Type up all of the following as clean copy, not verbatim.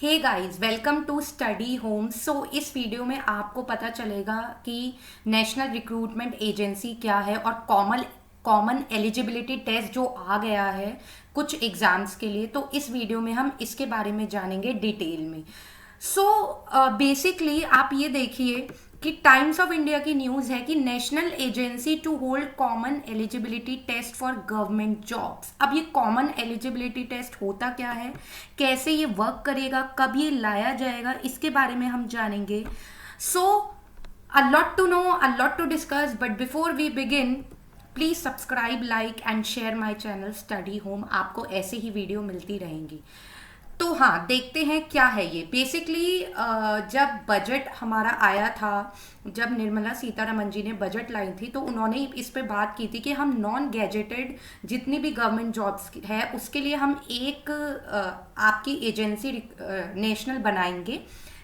Hey guys, welcome to study home. So इस वीडियो में आपको पता चलेगा कि नेशनल रिक्रूटमेंट एजेंसी क्या है और कॉमन एलिजिबिलिटी टेस्ट जो आ गया है कुछ एग्जाम्स के लिए। तो इस वीडियो में हम इसके बारे में जानेंगे डिटेल में। सो बेसिकली आप ये देखिए कि टाइम्स ऑफ इंडिया की न्यूज़ है कि national agency to hold common eligibility test for government jobs. अब ये कॉमन एलिजिबिलिटी टेस्ट होता क्या है, कैसे ये वर्क करेगा, कब ये लाया जाएगा, इसके बारे में हम जानेंगे। सो a lot to know, a lot to discuss, but before we begin, please subscribe, like and share my channel study home. आपको ऐसे ही वीडियो मिलती रहेंगी। तो हाँ, देखते हैं क्या है ये। बेसिकली जब बजट हमारा आया था, जब निर्मला सीतारमन जी ने बजट लाई थी, तो उन्होंने इस पे बात की थी कि हम नॉन गैजेटेड जितनी भी गवर्नमेंट जॉब्स है उसके लिए हम एक आपकी एजेंसी नेशनल बनाएंगे,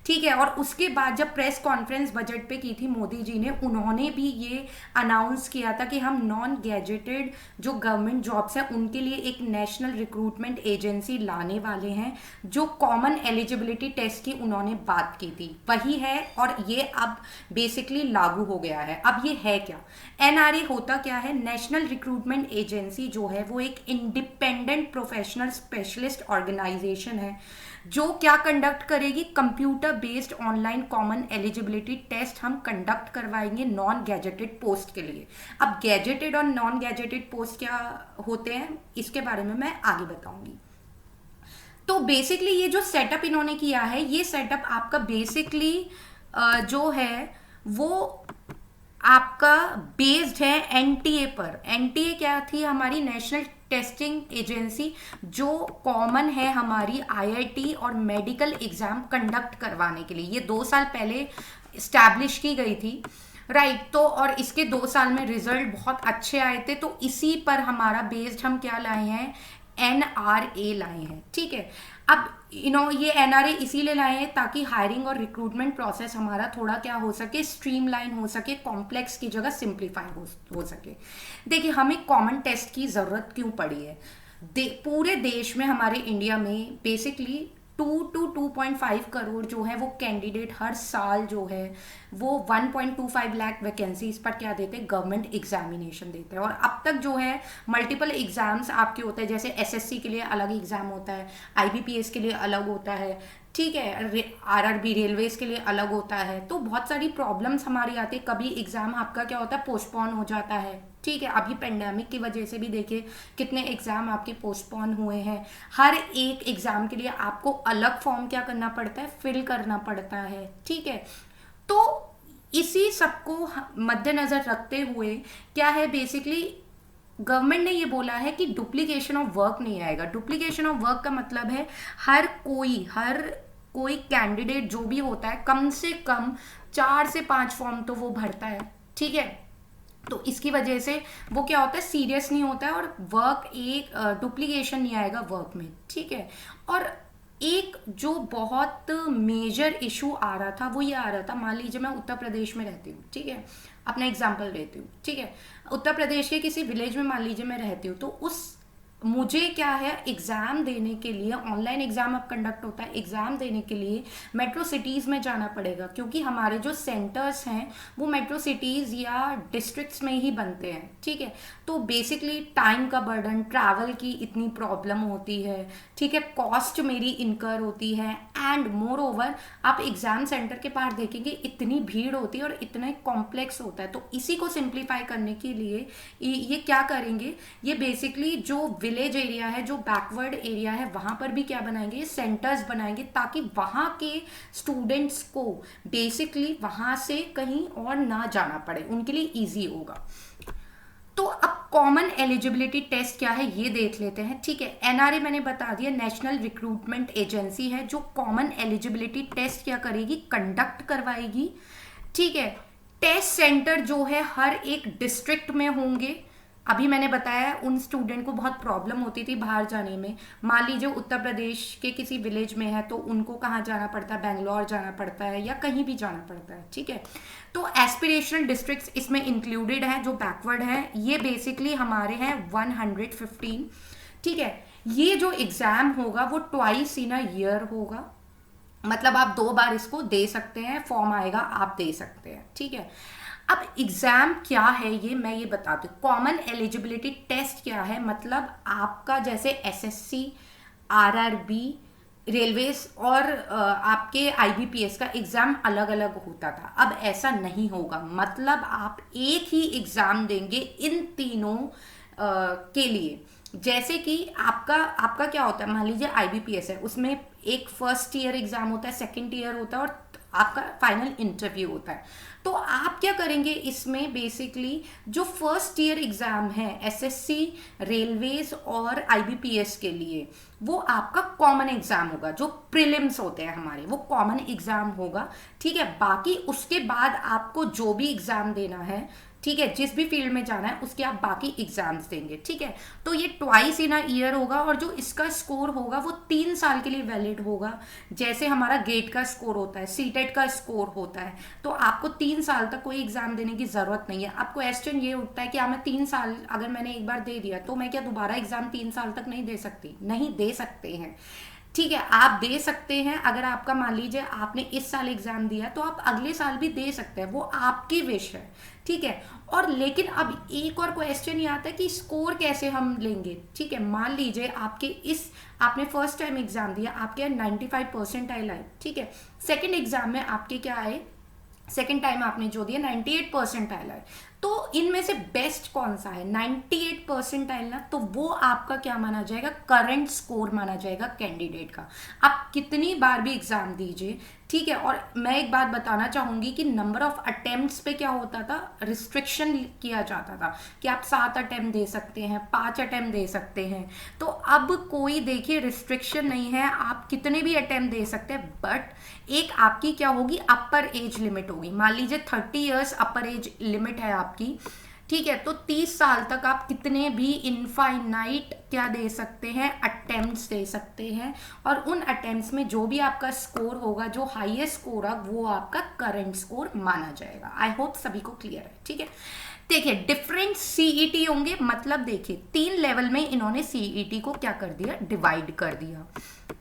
ठीक है। और उसके बाद जब प्रेस कॉन्फ्रेंस बजट पे की थी मोदी जी ने, उन्होंने भी ये अनाउंस किया था कि हम नॉन गैजेटेड जो गवर्नमेंट जॉब्स हैं उनके लिए एक नेशनल रिक्रूटमेंट एजेंसी लाने वाले हैं। जो कॉमन एलिजिबिलिटी टेस्ट की उन्होंने बात की थी वही है, और ये अब बेसिकली लागू हो गया है। अब ये है क्या, एनआरए होता क्या है? नेशनल रिक्रूटमेंट एजेंसी जो है वो एक इंडिपेंडेंट प्रोफेशनल स्पेशलिस्ट ऑर्गेनाइजेशन है जो क्या कंडक्ट करेगी, computer based online common eligibility test हम कंडक्ट करवाएंगे नॉन गैजेटेड पोस्ट के लिए। अब गैजेटेड और नॉन गैजेटेड पोस्ट क्या होते हैं इसके बारे में मैं आगे बताऊंगी। तो बेसिकली ये जो सेटअप इन्होंने किया है, ये सेटअप आपका बेसिकली जो है वो आपका बेस्ड है एनटीए पर। एनटीए क्या थी? हमारी नेशनल टेस्टिंग एजेंसी जो कॉमन है हमारी आईआईटी और मेडिकल एग्जाम कंडक्ट करवाने के लिए। ये 2 साल पहले स्टैब्लिश की गई थी, राइट। तो और इसके 2 साल में रिजल्ट बहुत अच्छे आए थे, तो इसी पर हमारा बेस्ड हम क्या लाए हैं, एनआरए लाए हैं, ठीक है। अब ये एनआरए इसीलिए लाए हैं ताकि हायरिंग और रिक्रूटमेंट प्रोसेस हमारा थोड़ा क्या हो सके, स्ट्रीमलाइन हो सके, कॉम्प्लेक्स की जगह सिंप्लीफाई हो सके। देखिए, हमें कॉमन टेस्ट की ज़रूरत क्यों पड़ी है? पूरे देश में, हमारे इंडिया में बेसिकली 2 to 2.5 करोड़ जो है वो कैंडिडेट हर साल जो है वो 1.25 लाख वैकेंसीज पर क्या देते हैं, गवर्नमेंट एग्जामिनेशन देते हैं। और अब तक जो है मल्टीपल एग्जाम्स आपके होते हैं, जैसे एसएससी के लिए अलग एग्जाम होता है, आईबीपीएस के लिए अलग होता है, ठीक है, आरआरबी रेलवेज के लिए अलग होता है। तो बहुत सारी प्रॉब्लम्स हमारी आती है। कभी एग्जाम आपका क्या होता है, पोस्टपोन हो जाता है, ठीक है। अभी पेंडेमिक की वजह से भी देखिए कितने एग्जाम आपके पोस्टपोन हुए हैं। हर एक एग्जाम के लिए आपको अलग फॉर्म क्या करना पड़ता है, फिल करना पड़ता है, ठीक है। तो इसी सबको मद्देनजर रखते हुए क्या है, बेसिकली गवर्नमेंट ने ये बोला है कि डुप्लीकेशन ऑफ वर्क नहीं आएगा। डुप्लीकेशन ऑफ वर्क का मतलब है हर कोई कैंडिडेट जो भी होता है कम से कम 4 से 5 फॉर्म तो वो भरता है, ठीक है। तो इसकी वजह से वो क्या होता है, सीरियस नहीं होता है और वर्क एक डुप्लीकेशन नहीं आएगा वर्क में, ठीक है। और एक जो बहुत मेजर इशू आ रहा था वो ये आ रहा था, मान लीजिए मैं उत्तर प्रदेश में रहती हूँ, ठीक है, अपना एग्जाम्पल लेती हूँ, ठीक है। उत्तर प्रदेश के किसी विलेज में मान लीजिए मैं रहती हूँ, तो उस मुझे क्या है, एग्ज़ाम देने के लिए ऑनलाइन एग्ज़ाम अब कंडक्ट होता है, एग्ज़ाम देने के लिए मेट्रो सिटीज़ में जाना पड़ेगा, क्योंकि हमारे जो सेंटर्स हैं वो मेट्रो सिटीज़ या डिस्ट्रिक्ट्स में ही बनते हैं, ठीक है। तो बेसिकली टाइम का बर्डन, ट्रैवल की इतनी प्रॉब्लम होती है, ठीक है, कॉस्ट मेरी इनकर होती है, एंड मोर ओवर आप एग्ज़ाम सेंटर के पास देखेंगे इतनी भीड़ होती है और इतना कॉम्प्लेक्स होता है। तो इसी को सिंप्लीफाई करने के लिए ये क्या करेंगे, ये बेसिकली जो विलेज एरिया है, जो बैकवर्ड एरिया है, वहाँ पर भी क्या बनाएंगे, ये सेंटर्स बनाएंगे ताकि वहाँ के स्टूडेंट्स को बेसिकली वहाँ से कहीं और ना जाना पड़े, उनके लिए ईजी होगा। तो अब कॉमन एलिजिबिलिटी टेस्ट क्या है ये देख लेते हैं, ठीक है। एनआरए मैंने बता दिया, नेशनल रिक्रूटमेंट एजेंसी है जो कॉमन एलिजिबिलिटी टेस्ट क्या करेगी, कंडक्ट करवाएगी, ठीक है। टेस्ट सेंटर जो है हर एक डिस्ट्रिक्ट में होंगे। अभी मैंने बताया उन स्टूडेंट को बहुत प्रॉब्लम होती थी बाहर जाने में। मान लीजिए उत्तर प्रदेश के किसी विलेज में है तो उनको कहाँ जाना पड़ता है, बेंगलोर जाना पड़ता है या कहीं भी जाना पड़ता है, ठीक है। तो एस्पिरेशनल डिस्ट्रिक्ट्स इसमें इंक्लूडेड हैं जो बैकवर्ड हैं, ये बेसिकली हमारे हैं 115, ठीक है। ये जो एग्ज़ाम होगा वो ट्वाइस इन अ ईयर होगा, मतलब आप 2 बार इसको दे सकते हैं, फॉर्म आएगा आप दे सकते हैं, ठीक है। अब एग्जाम क्या है ये मैं ये बताती हूँ। कॉमन एलिजिबिलिटी टेस्ट क्या है, मतलब आपका जैसे एसएससी, आरआरबी, रेलवेज और आपके आईबीपीएस का एग्जाम अलग अलग होता था, अब ऐसा नहीं होगा। मतलब आप एक ही एग्जाम देंगे इन तीनों के लिए। जैसे कि आपका आपका क्या होता है, मान लीजिए आईबीपीएस है, उसमें एक फर्स्ट ईयर एग्जाम होता है, सेकंड ईयर होता है और आपका फाइनल इंटरव्यू होता है। तो आप क्या करेंगे इसमें, बेसिकली जो फर्स्ट ईयर एग्जाम है एसएससी, रेलवेज और आईबीपीएस के लिए, वो आपका कॉमन एग्जाम होगा। जो प्रीलिम्स होते हैं हमारे वो कॉमन एग्जाम होगा, ठीक है। बाकी उसके बाद आपको जो भी एग्जाम देना है, ठीक है, जिस भी फील्ड में जाना है उसके आप बाकी एग्जाम्स देंगे, ठीक है। तो ये ट्वाइस इन अ ईयर होगा और जो इसका स्कोर होगा वो 3 साल के लिए वैलिड होगा। जैसे हमारा गेट का स्कोर होता है, सीटेट का स्कोर होता है, तो आपको 3 साल तक कोई एग्जाम देने की जरूरत नहीं है। अब क्वेश्चन ये उठता है कि मैं 3 साल अगर मैंने एक बार दे दिया तो मैं क्या दोबारा एग्जाम 3 साल तक नहीं दे सकती? नहीं दे सकते हैं, ठीक है। आप दे सकते हैं, अगर आपका मान लीजिए आपने इस साल एग्जाम दिया तो आप अगले साल भी दे सकते हैं, वो आपकी विश है, ठीक है। और लेकिन अब एक और क्वेश्चन ये आता है कि स्कोर कैसे हम लेंगे, ठीक है। मान लीजिए आपने फर्स्ट टाइम एग्जाम दिया, आपके 95% आए, ठीक है। सेकंड एग्जाम में आपके क्या आए, सेकेंड टाइम आपने जो दिया 98% आए, तो इनमें से बेस्ट कौन सा है? 98% ना, तो वो आपका क्या माना जाएगा? करंट स्कोर माना जाएगा कैंडिडेट का। आप कितनी बार भी एग्जाम दीजिए, ठीक है। और मैं एक बात बताना चाहूंगी कि नंबर ऑफ अटेम्प्ट्स पे क्या होता था, रिस्ट्रिक्शन किया जाता था कि आप 7 अटेम्प्ट दे सकते हैं, 5 अटेम्प्ट दे सकते हैं। तो अब कोई देखिए रिस्ट्रिक्शन नहीं है, आप कितने भी अटेम्प्ट दे सकते हैं, बट एक आपकी क्या होगी, अपर एज लिमिट होगी। मान लीजिए 30 ईयर्स अपर एज लिमिट है आपकी, ठीक है। तो 30 साल तक आप कितने भी इनफाइनाइट क्या दे सकते हैं, अटेम्प्ट्स दे सकते हैं। और उन अटेम्प्ट्स में जो भी आपका स्कोर होगा, जो हाईएस्ट स्कोर होगा, वो आपका करंट स्कोर माना जाएगा। आई होप सभी को क्लियर है, ठीक है। देखिए डिफरेंट सीईटी होंगे, मतलब देखिए 3 लेवल में इन्होंने सीईटी को क्या कर दिया, डिवाइड कर दिया,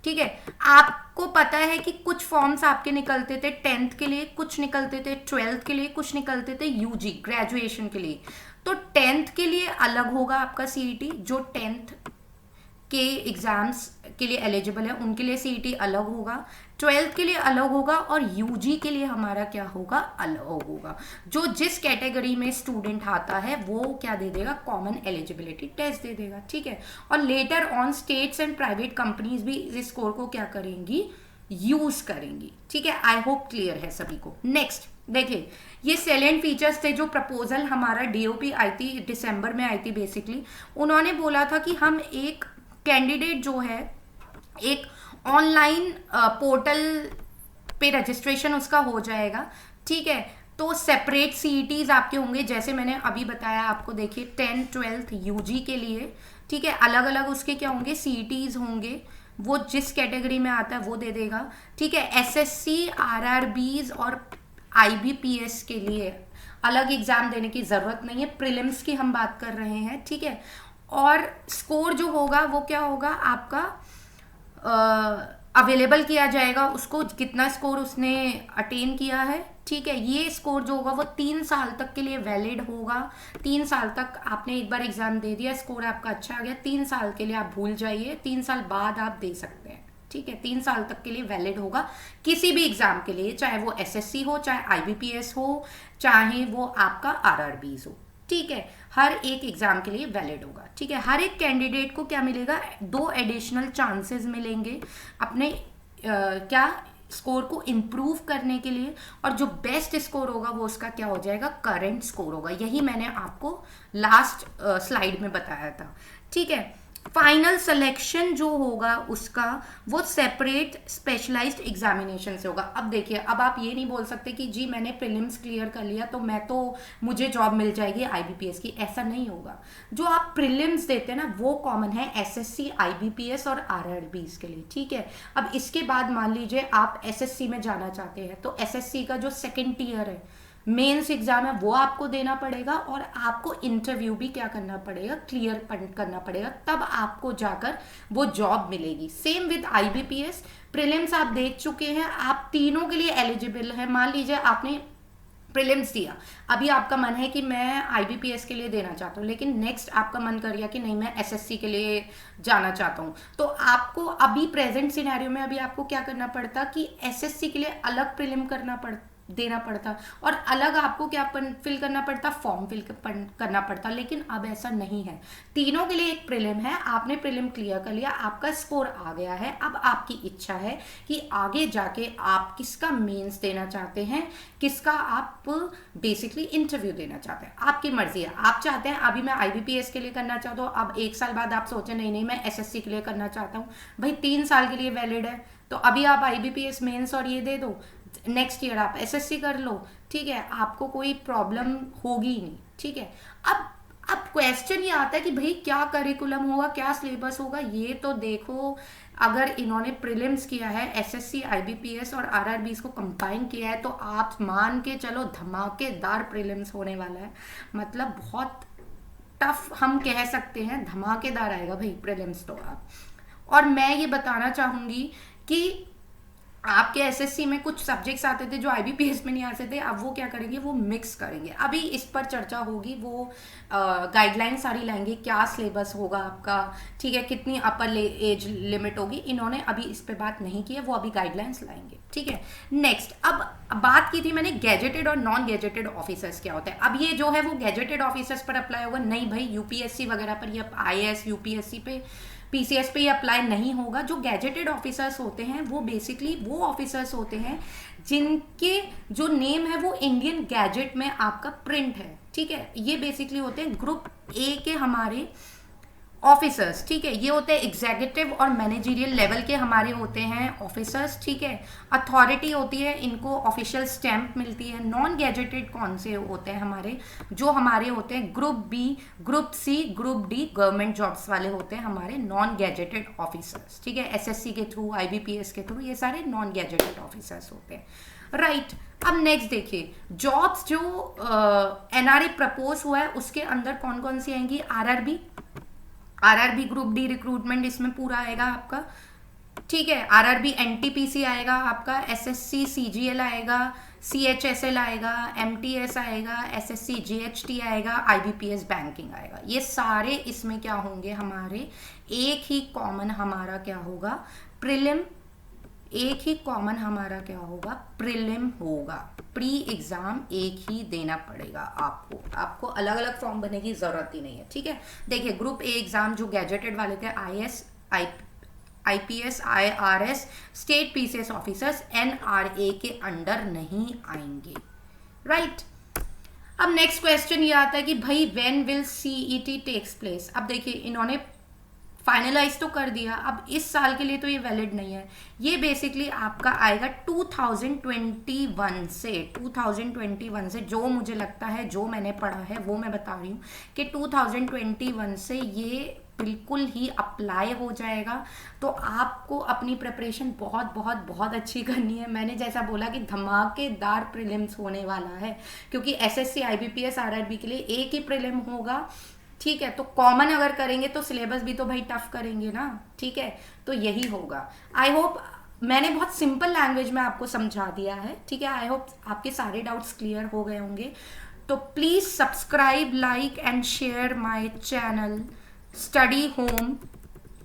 ठीक है। आपको पता है कि कुछ फॉर्म्स आपके निकलते थे 10th के लिए, कुछ निकलते थे 12th के लिए, कुछ निकलते थे यूजी ग्रेजुएशन के लिए। तो 10th के लिए अलग होगा आपका सीईटी, जो 10th के एग्जाम्स के लिए एलिजिबल है उनके लिए सीईटी अलग होगा, 12th के लिए अलग होगा, और यूजी के लिए हमारा क्या होगा, अलग होगा। जो जिस कैटेगरी में स्टूडेंट आता है वो क्या दे देगा, कॉमन एलिजिबिलिटी टेस्ट दे देगा, ठीक है। और later on states and private companies भी इस स्कोर को क्या करेंगी, यूज करेंगी, ठीक है। आई होप क्लियर है सभी को। नेक्स्ट देखिए, ये सेलेंट फीचर्स थे जो प्रपोजल हमारा डीओपी आई थी, दिसंबर में आई थी। बेसिकली उन्होंने बोला था कि हम एक कैंडिडेट जो है एक ऑनलाइन पोर्टल पे रजिस्ट्रेशन उसका हो जाएगा, ठीक है। तो सेपरेट सीईटीज आपके होंगे, जैसे मैंने अभी बताया आपको, देखिए 10th 12th यूजी के लिए, ठीक है, अलग अलग उसके क्या होंगे, सीईटीज होंगे, वो जिस कैटेगरी में आता है वो दे देगा, ठीक है। एसएससी, आरआरबीज और आईबीपीएस के लिए अलग एग्जाम देने की जरूरत नहीं है, प्रीलिम्स की हम बात कर रहे हैं, ठीक है। और स्कोर जो होगा वो क्या होगा आपका, अवेलेबल किया जाएगा उसको, कितना स्कोर उसने अटेन किया है, ठीक है। ये स्कोर जो होगा वो 3 साल तक के लिए वैलिड होगा। 3 साल तक आपने एक बार एग्जाम दे दिया, स्कोर आपका अच्छा आ गया, 3 साल के लिए आप भूल जाइए, 3 साल बाद आप दे सकते हैं, ठीक है। 3 साल तक के लिए वैलिड होगा किसी भी एग्जाम के लिए, चाहे वो एसएससी हो, चाहे आईबीपीएस हो, चाहे वो आपका आरआरबीज हो, ठीक है। हर एक एग्जाम के लिए वैलिड होगा, ठीक है। हर एक कैंडिडेट को क्या मिलेगा, 2 एडिशनल चांसेस मिलेंगे अपने क्या स्कोर को इम्प्रूव करने के लिए, और जो बेस्ट स्कोर होगा वो उसका क्या हो जाएगा, करंट स्कोर होगा। यही मैंने आपको लास्ट स्लाइड में बताया था, ठीक है। फाइनल सिलेक्शन जो होगा उसका वो सेपरेट स्पेशलाइज्ड एग्जामिनेशन से होगा। अब देखिए, अब आप ये नहीं बोल सकते कि जी मैंने प्रीलिम्स क्लियर कर लिया तो मुझे जॉब मिल जाएगी आईबीपीएस की, ऐसा नहीं होगा। जो आप प्रीलिम्स देते हैं ना वो कॉमन है एसएससी, आईबीपीएस और आरआरबीज के लिए, ठीक है। अब इसके बाद मान लीजिए आप एसएससी में जाना चाहते हैं, तो एसएससी का जो सेकेंड ईयर है मेंस एग्जाम है वो आपको देना पड़ेगा, और आपको इंटरव्यू भी क्या करना पड़ेगा, क्लियर करना पड़ेगा, तब आपको जाकर वो जॉब मिलेगी। सेम विद आईबीपीएस, प्रीलिम्स आप देख चुके हैं, आप तीनों के लिए एलिजिबल है। मान लीजिए आपने प्रीलिम्स दिया, अभी आपका मन है कि मैं आईबीपीएस के लिए देना चाहता हूँ, लेकिन नेक्स्ट आपका मन कर गया कि नहीं मैं एसएससी के लिए जाना चाहता हूँ, तो आपको अभी प्रेजेंट सिनेरियो में अभी आपको क्या करना पड़ता कि एसएससी के लिए अलग प्रीलिम देना पड़ता, और अलग आपको क्या फिल करना पड़ता, फॉर्म फिल करना पड़ता। लेकिन अब ऐसा नहीं है, तीनों के लिए एक प्रीलिम है, आपने प्रीलिम क्लियर कर लिया, आपका स्कोर आ गया है। अब आपकी इच्छा है कि आगे जाके आप किसका मेंस देना चाहते हैं, किसका आप बेसिकली इंटरव्यू देना चाहते हैं, आपकी मर्जी है। आप चाहते हैं अभी मैं आईबीपीएस के लिए करना चाहता हूँ, अब 1 साल बाद आप सोचें नहीं नहीं मैं एसएससी के लिए करना चाहता हूँ, भाई 3 साल के लिए वैलिड है, तो अभी आप आईबीपीएस मेंस और ये दे दो, नेक्स्ट ईयर आप एसएससी कर लो, ठीक है, आपको कोई प्रॉब्लम होगी ही नहीं, ठीक है। अब क्वेश्चन ये आता है कि भाई क्या करिकुलम होगा, क्या सिलेबस होगा, ये तो देखो अगर इन्होंने प्रीलिम्स किया है, एसएससी आईबीपीएस और आरआरबी को कंबाइन किया है, तो आप मान के चलो धमाकेदार प्रीलिम्स होने वाला है, मतलब बहुत टफ हम कह सकते हैं, धमाकेदार आएगा भाई प्रीलिम्स तो आप। और मैं ये बताना चाहूँगी कि आपके एसएससी में कुछ सब्जेक्ट्स आते थे जो आईबीपीएस में नहीं आते थे, अब वो क्या करेंगे, वो मिक्स करेंगे। अभी इस पर चर्चा होगी, वो गाइडलाइन सारी लाएंगे, क्या सिलेबस होगा आपका, ठीक है, कितनी अपर एज लिमिट होगी, इन्होंने अभी इस पे बात नहीं की है, वो अभी गाइडलाइंस लाएंगे, ठीक है। नेक्स्ट, अब बात की थी मैंने गैजेटेड और नॉन गैजेटेड ऑफिसर्स क्या होता है। अब ये जो है वो गैजेटेड ऑफिसर्स पर अप्लाई होगा, नहीं भाई यूपीएससी वगैरह पर, ये आईएएस यूपीएससी पे पीसीएस पे ये अप्लाई नहीं होगा। जो गैजेटेड ऑफिसर्स होते हैं वो बेसिकली वो ऑफिसर्स होते हैं जिनके जो नेम है वो इंडियन गैजेट में आपका प्रिंट है, ठीक है। ये बेसिकली होते हैं ग्रुप ए के हमारे ऑफिसर्स, ठीक है। ये होते हैं एग्जीक्यूटिव और मैनेजरियल लेवल के हमारे होते हैं ऑफिसर्स, ठीक है। अथॉरिटी होती है, इनको ऑफिशियल स्टैंप मिलती है। नॉन गैजेटेड कौन से होते हैं हमारे, जो हमारे होते हैं group B, group C, group D, government jobs वाले होते हैं हमारे नॉन गैजेटेड ऑफिसर्स, ठीक है। एसएससी के थ्रू, आईबीपीएस के थ्रू, ये सारे नॉन गैजेटेड ऑफिसर्स होते हैं, राइट। अब नेक्स्ट देखिए, जॉब्स जो एनआरए प्रपोज हुआ है उसके अंदर कौन कौन सी आएंगी, आरआरबी ग्रुप डी रिक्रूटमेंट इसमें पूरा आएगा आपका, ठीक है। आरआरबी एनटीपीसी आएगा आपका, एसएससी सीजीएल आएगा, सीएचएसएल आएगा, एमटीएस आएगा, एसएससी जीएचटी आएगा, आईबीपीएस बैंकिंग आएगा। ये सारे इसमें क्या होंगे हमारे, एक ही कॉमन हमारा क्या होगा, प्रीलिम, एक ही कॉमन हमारा क्या होगा, प्रीलिम होगा। प्री एग्जाम एक ही देना पड़ेगा आपको अलग अलग फॉर्म भरने की जरूरत ही नहीं है, ठीक है। देखिए ग्रुप ए एग्जाम जो गैजेटेड वाले थे, IAS, IPS, IRS, state PCS officers NRA के अंडर नहीं आएंगे, राइट। अब नेक्स्ट क्वेश्चन ये आता है कि भाई when will CET takes place. अब देखिए इन्होंने फाइनलाइज तो कर दिया, अब इस साल के लिए तो ये वैलिड नहीं है, ये बेसिकली आपका आएगा 2021 से। जो मुझे लगता है, जो मैंने पढ़ा है वो मैं बता रही हूँ कि 2021 से ये बिल्कुल ही अप्लाई हो जाएगा। तो आपको अपनी प्रिपरेशन बहुत बहुत बहुत अच्छी करनी है। मैंने जैसा बोला कि धमाकेदार प्रीलिम्स होने वाला है, क्योंकि एसएससी, आईबीपीएस, आरआरबी के लिए एक ही प्रीलिम होगा, ठीक है। तो कॉमन अगर करेंगे तो सिलेबस भी तो भाई टफ करेंगे ना, ठीक है। तो यही होगा। आई होप मैंने बहुत सिंपल लैंग्वेज में आपको समझा दिया है, ठीक है। आई होप आपके सारे डाउट्स क्लियर हो गए होंगे। तो please subscribe, like and share my channel study home,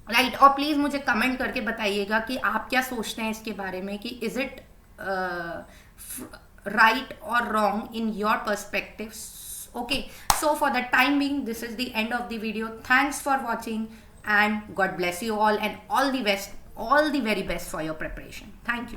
right. और प्लीज़ मुझे कमेंट करके बताइएगा कि आप क्या सोचते हैं इसके बारे में, कि इज़ इट राइट और wrong in your perspectives. Okay, so for the time being, this is the end of the video. Thanks for watching and God bless you all and all the best, all the very best for your preparation. Thank you.